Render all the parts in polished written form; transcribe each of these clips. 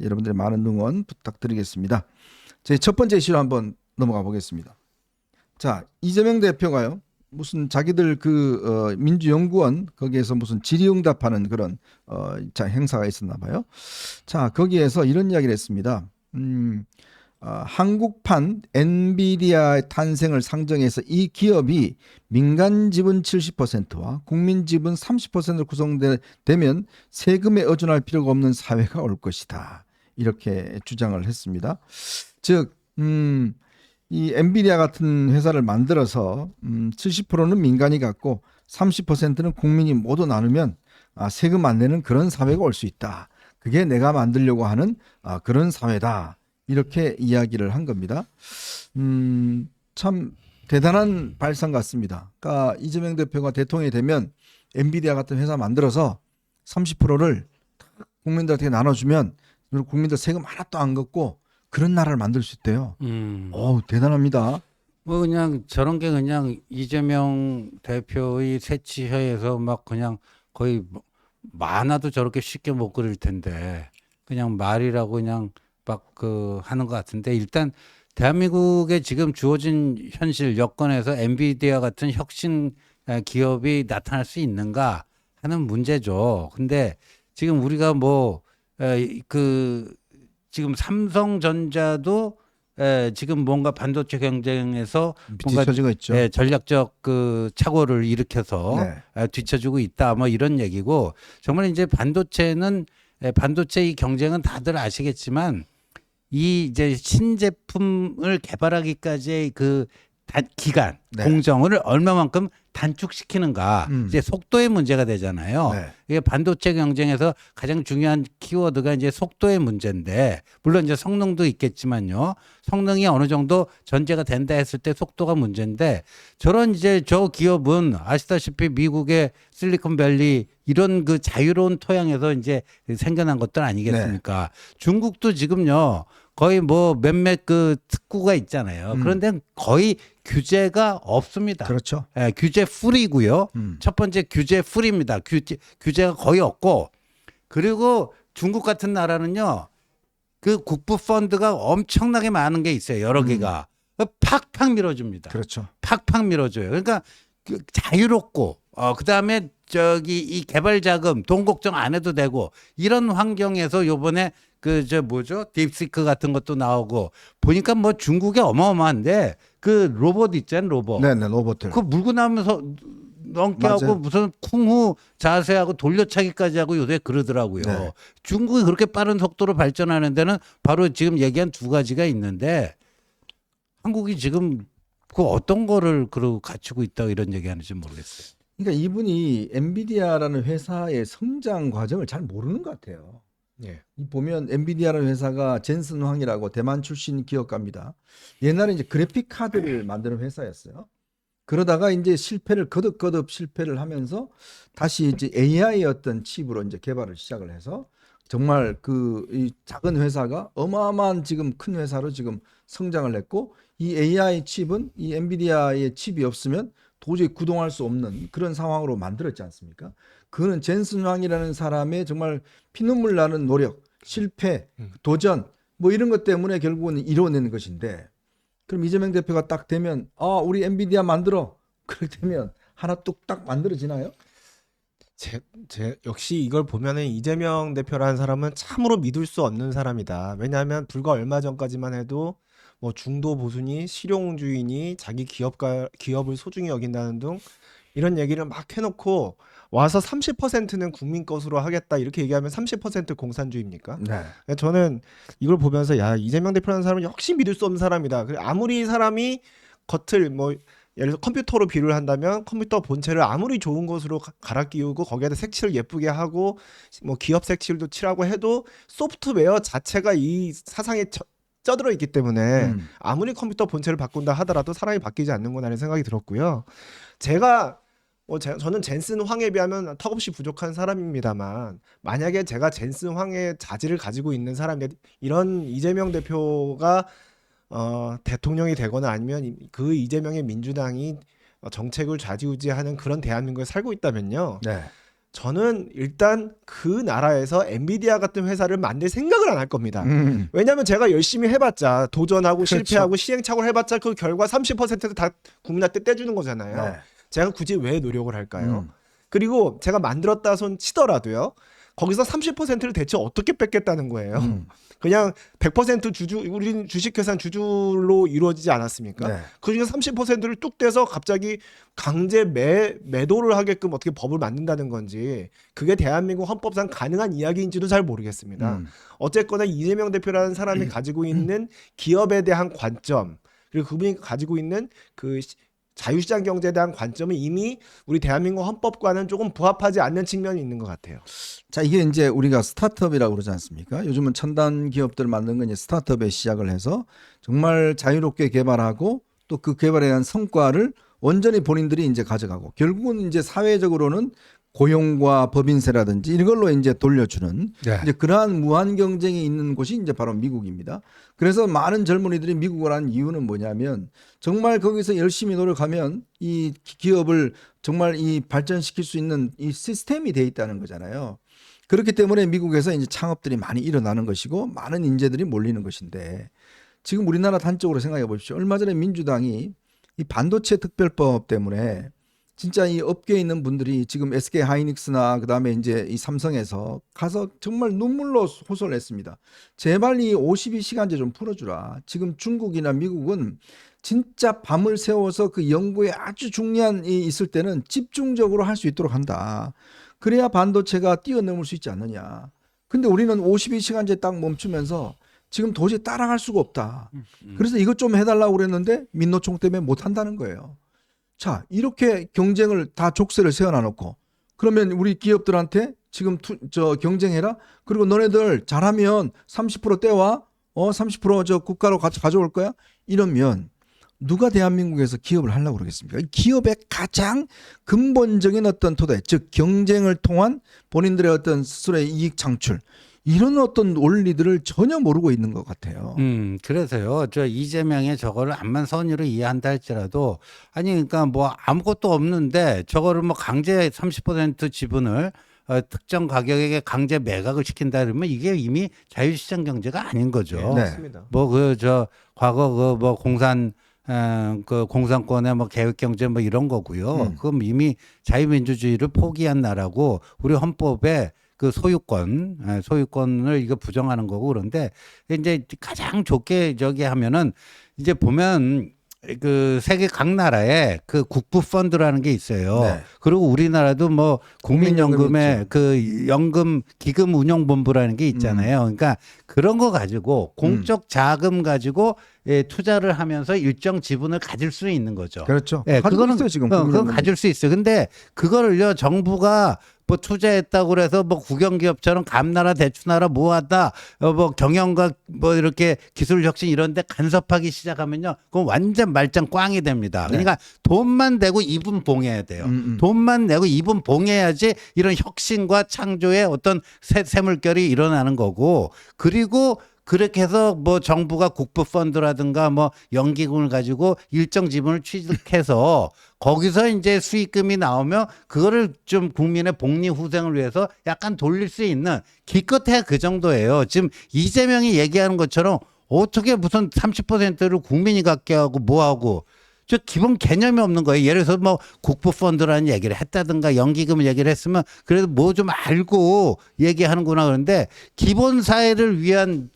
여러분들의 많은 응원 부탁드리겠습니다. 제 첫 번째 이슈로 한번 넘어가 보겠습니다. 자, 이재명 대표가요. 무슨 자기들 민주연구원 거기에서 무슨 질의응답하는 그런 행사가 있었나 봐요. 자, 거기에서 이런 이야기를 했습니다. 한국판 엔비디아의 탄생을 상정해서 이 기업이 민간 지분 70%와 국민 지분 30%로 구성되면 세금에 의존할 필요가 없는 사회가 올 것이다. 이렇게 주장을 했습니다. 즉, 이 엔비디아 같은 회사를 만들어서 70%는 민간이 갖고 30%는 국민이 모두 나누면 세금 안 내는 그런 사회가 올 수 있다. 그게 내가 만들려고 하는 그런 사회다. 이렇게 이야기를 한 겁니다. 참 대단한 발상 같습니다. 그러니까 이재명 대표가 대통령이 되면 엔비디아 같은 회사 만들어서 30%를 국민들한테 나눠주면 국민들 세금 하나도 안 걷고 그런 나라를 만들 수 있대요. 대단합니다. 뭐 그냥 저런 게 그냥 이재명 대표의 새치혀에서 막 그냥 거의 만화도 저렇게 쉽게 못 그릴 텐데 그냥 말이라고 그냥 막 하는 것 같은데 일단 대한민국에 지금 주어진 현실 여건에서 엔비디아 같은 혁신 기업이 나타날 수 있는가 하는 문제죠. 근데 지금 우리가 지금 삼성전자도 지금 뭔가 반도체 경쟁에서 뭔가 뒤처지고 있죠. 전략적 착오를 일으켜서 뒤처지고 있다. 뭐 이런 얘기고 정말 이제 반도체 이 경쟁은 다들 아시겠지만 이 이제 신제품을 개발하기까지의 기간 공정을 얼마만큼 단축시키는가 이제 속도의 문제가 되잖아요. 이게 반도체 경쟁에서 가장 중요한 키워드가 이제 속도의 문제인데 물론 이제 성능도 있겠지만요. 성능이 어느 정도 전제가 된다 했을 때 속도가 문제인데 저런 이제 저 기업은 아시다시피 미국의 실리콘밸리 이런 자유로운 토양에서 이제 생겨난 것들 아니겠습니까? 중국도 지금요. 거의 몇몇 특구가 있잖아요. 그런데 거의 규제가 없습니다. 그렇죠. 규제 풀이고요. 첫 번째 규제 풀입니다. 규제가 거의 없고 그리고 중국 같은 나라는요. 국부 펀드가 엄청나게 많은 게 있어요. 여러 개가. 팍팍 밀어줍니다. 그렇죠. 팍팍 밀어줘요. 그러니까 자유롭고 그다음에 이 개발 자금 돈 걱정 안 해도 되고 이런 환경에서 요번에 딥시크 같은 것도 나오고 보니까 중국이 어마어마한데 로봇 있잖아요, 로봇. 네네, 로봇들. 물고 나면서 넘게 맞아요. 하고 무슨 쿵후 자세하고 돌려차기까지 하고 요새 그러더라고요. 네. 중국이 그렇게 빠른 속도로 발전하는 데는 바로 지금 얘기한 두 가지가 있는데 한국이 지금 어떤 거를 갖추고 있다 이런 얘기하는지 모르겠어요. 그러니까 이분이 엔비디아라는 회사의 성장 과정을 잘 모르는 것 같아요. 보면 엔비디아라는 회사가 젠슨 황이라고 대만 출신 기업가입니다. 옛날에 이제 그래픽 카드를 만드는 회사였어요. 그러다가 이제 거듭 실패를 하면서 다시 이제 AI 어떤 칩으로 이제 개발을 시작을 해서 정말 이 작은 회사가 어마어마한 지금 큰 회사로 지금 성장을 했고 이 AI 칩은 이 엔비디아의 칩이 없으면 도저히 구동할 수 없는 그런 상황으로 만들었지 않습니까? 그거는 젠슨 황이라는 사람의 정말 피눈물 나는 노력, 실패, 도전 이런 것 때문에 결국은 이뤄낸 것인데 그럼 이재명 대표가 딱 되면 우리 엔비디아 만들어 그렇게 되면 하나 뚝딱 만들어지나요? 역시 이걸 보면은 이재명 대표라는 사람은 참으로 믿을 수 없는 사람이다. 왜냐하면 불과 얼마 전까지만 해도 중도 보수니 실용주의니 자기 기업을 소중히 여긴다는 등 이런 얘기를 막 해놓고 와서 30%는 국민 것으로 하겠다 이렇게 얘기하면 30% 공산주의입니까? 네. 저는 이걸 보면서 이재명 대표라는 사람은 역시 믿을 수 없는 사람이다. 아무리 사람이 겉을 예를 들어 컴퓨터로 비유를 한다면 컴퓨터 본체를 아무리 좋은 것으로 갈아 끼우고 거기에다 색칠을 예쁘게 하고 기업 색칠도 칠하고 해도 소프트웨어 자체가 이 사상에 쪄들어 있기 때문에 아무리 컴퓨터 본체를 바꾼다 하더라도 사람이 바뀌지 않는구나라는 생각이 들었고요. 저는 젠슨 황에 비하면 턱없이 부족한 사람입니다만 만약에 제가 젠슨 황의 자질을 가지고 있는 사람인데 이런 이재명 대표가 대통령이 되거나 아니면 그 이재명의 민주당이 정책을 좌지우지하는 그런 대한민국에 살고 있다면요. 저는 일단 그 나라에서 엔비디아 같은 회사를 만들 생각을 안 할 겁니다. 왜냐하면 제가 열심히 해봤자 도전하고 그렇죠. 실패하고 시행착오를 해봤자 그 결과 30%도 다 국민한테 떼주는 거잖아요. 네. 제가 굳이 왜 노력을 할까요? 그리고 제가 만들었다 손 치더라도요. 거기서 30%를 대체 어떻게 뺏겠다는 거예요. 그냥 100% 우린 주식회사 주주로 이루어지지 않았습니까? 네. 그중에 30%를 뚝 떼서 갑자기 강제 매도를 하게끔 어떻게 법을 만든다는 건지 그게 대한민국 헌법상 가능한 이야기인지도 잘 모르겠습니다. 어쨌거나 이재명 대표라는 사람이 가지고 있는 기업에 대한 관점 그리고 그분이 가지고 있는 그 자유시장 경제에 대한 관점은 이미 우리 대한민국 헌법과는 조금 부합하지 않는 측면이 있는 것 같아요. 자, 이게 이제 우리가 스타트업이라고 그러지 않습니까? 요즘은 첨단 기업들 만든 건 이제 스타트업에 시작을 해서 정말 자유롭게 개발하고 또 그 개발에 대한 성과를 온전히 본인들이 이제 가져가고 결국은 이제 사회적으로는 고용과 법인세라든지 이걸로 이제 돌려주는 네. 이제 그러한 무한 경쟁이 있는 곳이 이제 바로 미국입니다. 그래서 많은 젊은이들이 미국을 한 이유는 뭐냐면 정말 거기서 열심히 노력하면 이 기업을 정말 이 발전시킬 수 있는 이 시스템이 돼 있다는 거잖아요. 그렇기 때문에 미국에서 이제 창업들이 많이 일어나는 것이고 많은 인재들이 몰리는 것인데 지금 우리나라 단적으로 생각해 보십시오. 얼마 전에 민주당이 이 반도체 특별법 때문에 진짜 이 업계에 있는 분들이 지금 SK 하이닉스나 그다음에 이제 이 삼성에서 가서 정말 눈물로 호소를 했습니다. 제발 이 52시간제 좀 풀어주라. 지금 중국이나 미국은 진짜 밤을 새워서 그 연구에 아주 중요한 이 있을 때는 집중적으로 할 수 있도록 한다. 그래야 반도체가 뛰어넘을 수 있지 않느냐. 근데 우리는 52시간제 딱 멈추면서 지금 도저히 따라갈 수가 없다. 그래서 이것 좀 해달라고 그랬는데 민노총 때문에 못 한다는 거예요. 자, 이렇게 경쟁을 다 족쇄를 세워놔놓고 그러면 우리 기업들한테 지금 경쟁해라. 그리고 너네들 잘하면 30% 떼와. 30% 국가로 가져올 거야. 이러면 누가 대한민국에서 기업을 하려고 그러겠습니까? 기업의 가장 근본적인 어떤 토대, 즉 경쟁을 통한 본인들의 어떤 스스로의 이익 창출 이런 어떤 원리들을 전혀 모르고 있는 것 같아요. 그래서요. 저 이재명의 저거를 암만 선의로 이해한다 할지라도 아니 그러니까 뭐 아무것도 없는데 저거를 뭐 강제 30% 지분을 특정 가격에 강제 매각을 시킨다 그러면 이게 이미 자유시장 경제가 아닌 거죠. 네, 맞습니다. 뭐 그 저 과거 그 뭐 그 공산권의 뭐 계획 경제 뭐 이런 거고요. 그럼 이미 자유민주주의를 포기한 나라고 우리 헌법에 그 소유권을 이거 부정하는 거고 그런데 이제 가장 좋게 저기 하면은 이제 보면 그 세계 각 나라에 그 국부 펀드라는 게 있어요. 네. 그리고 우리나라도 뭐 국민연금에 그 연금 기금 운용본부라는 게 있잖아요. 그러니까 그런 거 가지고 공적 자금 가지고 예, 투자를 하면서 일정 지분을 가질 수 있는 거죠. 그렇죠. 예, 그거는 있어요, 지금. 그건 가질 수 있어요. 근데 그거를요 정부가 뭐 투자했다고 그래서 뭐 국영기업처럼 감나라 대추나라 뭐하다 뭐 경영과 뭐 이렇게 기술 혁신 이런 데 간섭하기 시작하면요 그건 완전 말짱 꽝이 됩니다. 그러니까 돈만 내고 이분 봉해야 돼요. 돈만 내고 이분 봉해야지 이런 혁신과 창조의 어떤 새물결이 일어나는 거고 그리고 그렇게 해서 뭐 정부가 국부 펀드라든가 뭐 연기금을 가지고 일정 지분을 취득해서 거기서 이제 수익금이 나오면 그거를 좀 국민의 복리 후생을 위해서 약간 돌릴 수 있는 기껏해야 그 정도예요. 지금 이재명이 얘기하는 것처럼 어떻게 무슨 30%를 국민이 갖게 하고 뭐 하고 저 기본 개념이 없는 거예요. 예를 들어서 뭐 국부 펀드라는 얘기를 했다든가 연기금을 얘기를 했으면 그래도 뭐 좀 알고 얘기하는구나 그런데 기본 사회를 위한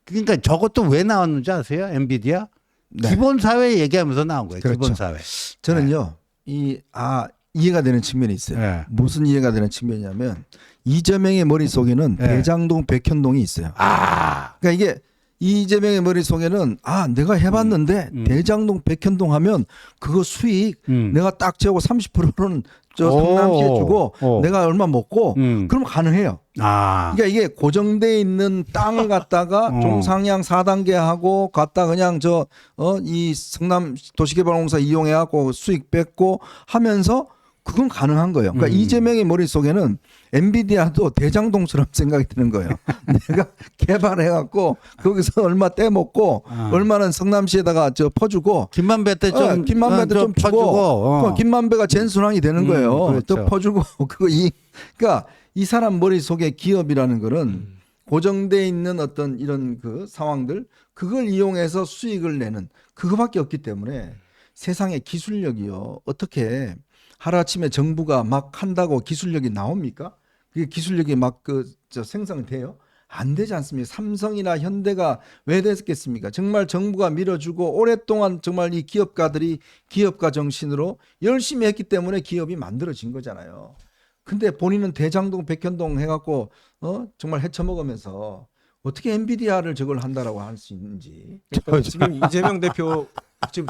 그러니까 저것도 왜 나왔는지 아세요? 엔비디아? 네. 기본 사회 얘기하면서 나온 거예요. 그렇죠. 기본 사회. 저는요, 이해가 되는 측면이 있어요. 네. 무슨 이해가 되는 측면이냐면 이재명의 머릿속에는 네. 대장동 백현동이 있어요. 그러니까 이게 이재명의 머릿속에는 내가 해봤는데 대장동 백현동 하면 그거 수익 내가 딱 재고 30%는 저 성남시에 주고 내가 얼마 먹고 그럼 가능해요. 그러니까 이게 고정돼 있는 땅을 갖다가 종상향 4단계 하고 갖다 그냥 이 성남 도시개발공사 이용해 갖고 수익 뺏고 하면서 그건 가능한 거예요. 그러니까 음. 이재명의 머릿속에는 엔비디아도 대장동처럼 생각이 드는 거예요. 내가 개발해갖고 거기서 얼마 떼먹고 얼마는 성남시에다가 퍼주고 김만배 때 좀 김만배한테 좀 주고 퍼주고, 김만배가 젠순왕이 되는 거예요. 그렇죠. 또 퍼주고 그러니까 이 사람 머릿속에 기업이라는 거는 고정돼 있는 어떤 이런 그 상황들 그걸 이용해서 수익을 내는 그거밖에 없기 때문에 세상에 기술력이요. 어떻게 하루아침에 정부가 막 한다고 기술력이 나옵니까? 그게 기술력이 막 생성돼요? 안 되지 않습니까? 삼성이나 현대가 왜 됐겠습니까? 정말 정부가 밀어주고 오랫동안 정말 이 기업가들이 기업가 정신으로 열심히 했기 때문에 기업이 만들어진 거잖아요. 근데 본인은 대장동 백현동 해갖고 정말 헤쳐먹으면서 어떻게 엔비디아를 저걸 한다라고 할 수 있는지. 그러니까 지금 이재명 대표 지금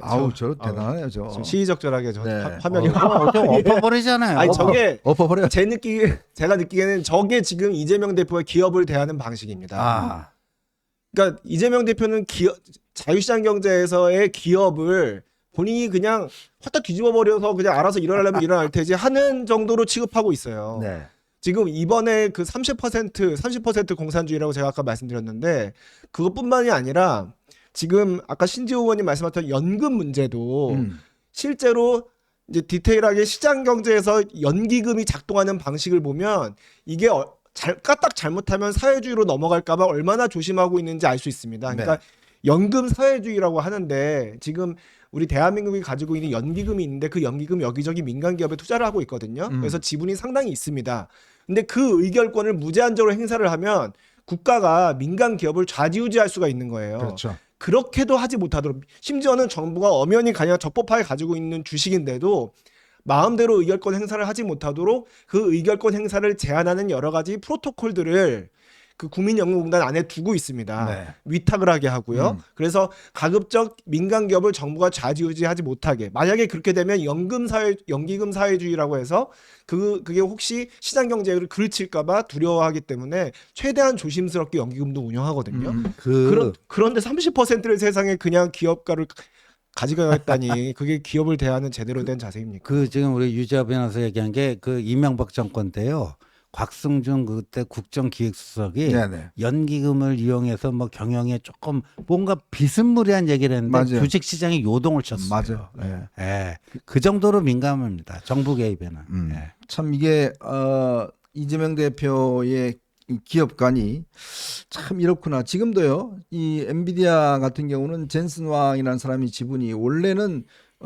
아우 저 대단하네요 저. 지금 시의적절하게 네. 화면이 좀 엎어버리잖아요. 아니 저게 엎어버려. 제가 느끼기에는 저게 지금 이재명 대표의 기업을 대하는 방식입니다. 아. 그러니까 이재명 대표는 자유시장 경제에서의 기업을 본인이 그냥 확 다 뒤집어 버려서 그냥 알아서 일어나려면 일어날 테지 하는 정도로 취급하고 있어요. 네. 지금 이번에 그 30% 공산주의라고 제가 아까 말씀드렸는데 그것뿐만이 아니라 지금 아까 신지호 의원님 말씀하셨던 연금 문제도 실제로 이제 디테일하게 시장 경제에서 연기금이 작동하는 방식을 보면 이게 까딱 잘못하면 사회주의로 넘어갈까봐 얼마나 조심하고 있는지 알 수 있습니다. 그러니까 네. 연금 사회주의라고 하는데 지금 우리 대한민국이 가지고 있는 연기금이 있는데 그 연기금 여기저기 민간 기업에 투자를 하고 있거든요. 그래서 지분이 상당히 있습니다. 근데 그 의결권을 무제한적으로 행사를 하면 국가가 민간 기업을 좌지우지할 수가 있는 거예요. 그렇죠. 그렇게도 하지 못하도록 심지어는 정부가 엄연히 그냥 적법하게 가지고 있는 주식인데도 마음대로 의결권 행사를 하지 못하도록 그 의결권 행사를 제한하는 여러 가지 프로토콜들을 그 국민연금공단 안에 두고 있습니다. 네. 위탁을 하게 하고요. 그래서 가급적 민간 기업을 정부가 좌지우지하지 못하게. 만약에 그렇게 되면 연기금 사회주의라고 해서 그게 혹시 시장 경제를 그르칠까봐 두려워하기 때문에 최대한 조심스럽게 연기금도 운영하거든요. 그런데 30%를 세상에 그냥 기업가를 가져가겠다니 그게 기업을 대하는 제대로 된 자세입니까? 그 지금 우리 유지아 변호사 얘기한 게 그 이명박 정권 때요. 곽승준 그때 국정기획수석이 네네. 연기금을 이용해서 뭐 경영에 조금 뭔가 비스무리한 얘기를 했는데 맞아요. 주식시장이 요동을 쳤어요. 맞아요. 네. 예. 그 정도로 민감합니다. 정부 개입에는. 예. 참 이게 이재명 대표의 이 기업관이 참 이렇구나. 지금도요. 이 엔비디아 같은 경우는 젠슨 왕이라는 사람이 지분이 원래는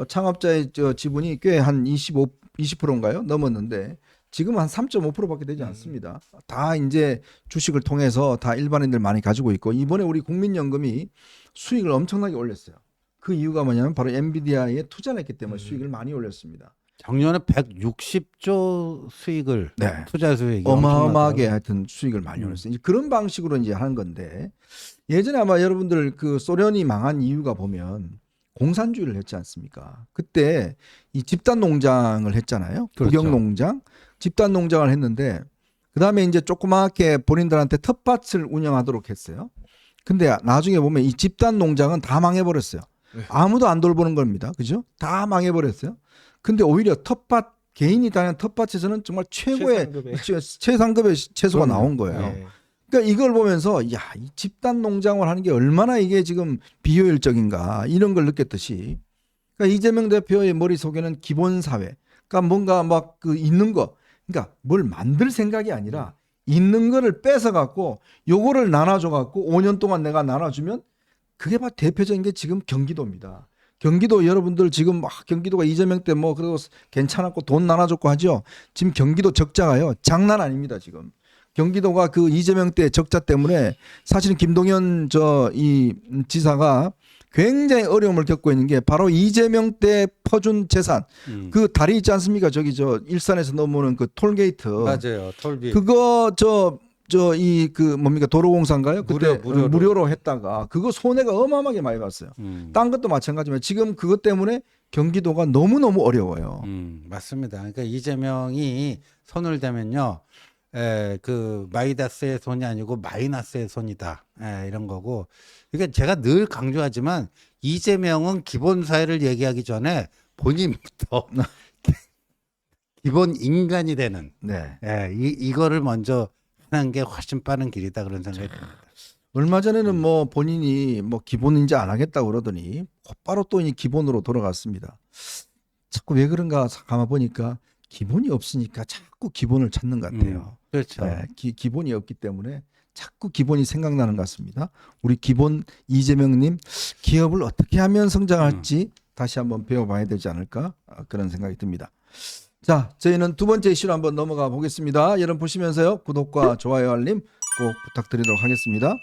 창업자의 지분이 꽤 한 20%인가요? 넘었는데 지금은 한 3.5%밖에 되지 않습니다. 다 이제 주식을 통해서 다 일반인들 많이 가지고 있고 이번에 우리 국민연금이 수익을 엄청나게 올렸어요. 그 이유가 뭐냐면 바로 엔비디아에 투자를 했기 때문에 수익을 많이 올렸습니다. 작년에 160조 수익을 네. 투자 수익이 어마어마하게 하여튼 수익을 많이 올렸어요. 이제 그런 방식으로 이제 하는 건데 예전에 아마 여러분들 그 소련이 망한 이유가 보면 공산주의를 했지 않습니까? 그때 이 집단 농장을 했잖아요. 그렇죠. 국영 농장, 집단 농장을 했는데 그다음에 이제 조그맣게 본인들한테 텃밭을 운영하도록 했어요. 근데 나중에 보면 이 집단 농장은 다 망해버렸어요. 아무도 안 돌보는 겁니다. 그죠? 다 망해버렸어요. 근데 오히려 텃밭 개인이 다니는 텃밭에서는 정말 최고의 최상급의 채소가 나온 거예요. 네. 그러니까 이걸 보면서 야, 이 집단 농장을 하는 게 얼마나 이게 지금 비효율적인가 이런 걸 느꼈듯이 그러니까 이재명 대표의 머릿속에는 기본 사회 그러니까 뭔가 막 그 있는 거 그러니까 뭘 만들 생각이 아니라 있는 거를 뺏어 갖고 요거를 나눠줘 갖고 5년 동안 내가 나눠주면 그게 바로 대표적인 게 지금 경기도입니다. 경기도 여러분들 지금 막 경기도가 이재명 때 뭐 그래도 괜찮았고 돈 나눠줬고 하죠. 지금 경기도 적자가요. 장난 아닙니다, 지금. 경기도가 그 이재명 때 적자 때문에 사실은 김동연 이 지사가 굉장히 어려움을 겪고 있는 게 바로 이재명 때 퍼준 재산. 그 다리 있지 않습니까? 저기 일산에서 넘어오는 그 톨게이트. 맞아요. 톨비. 그거 뭡니까 도로공사인가요? 그때 무료로 했다가 그거 손해가 어마어마하게 많이 봤어요. 딴 것도 마찬가지지만 지금 그것 때문에 경기도가 너무너무 어려워요. 맞습니다. 그러니까 이재명이 손을 대면요. 그 마이다스의 손이 아니고 마이너스의 손이다. 이런 거고. 그러니까 제가 늘 강조하지만 이재명은 기본 사회를 얘기하기 전에 본인부터 기본 인간이 되는 네. 이거를 먼저 하는 게 훨씬 빠른 길이다 그런 생각이 듭니다. 얼마 전에는 뭐 본인이 뭐 기본 인지 안 하겠다고 그러더니 곧바로 또 이 기본으로 돌아갔습니다. 자꾸 왜 그런가 가만 보니까 기본이 없으니까 자꾸 기본을 찾는 것 같아요. 그렇죠. 네, 기본이 없기 때문에 자꾸 기본이 생각나는 것 같습니다. 우리 기본 이재명님 기업을 어떻게 하면 성장할지 다시 한번 배워봐야 되지 않을까 그런 생각이 듭니다. 자, 저희는 두 번째 이슈로 한번 넘어가 보겠습니다. 여러분 보시면서요 구독과 좋아요 알림 꼭 부탁드리도록 하겠습니다.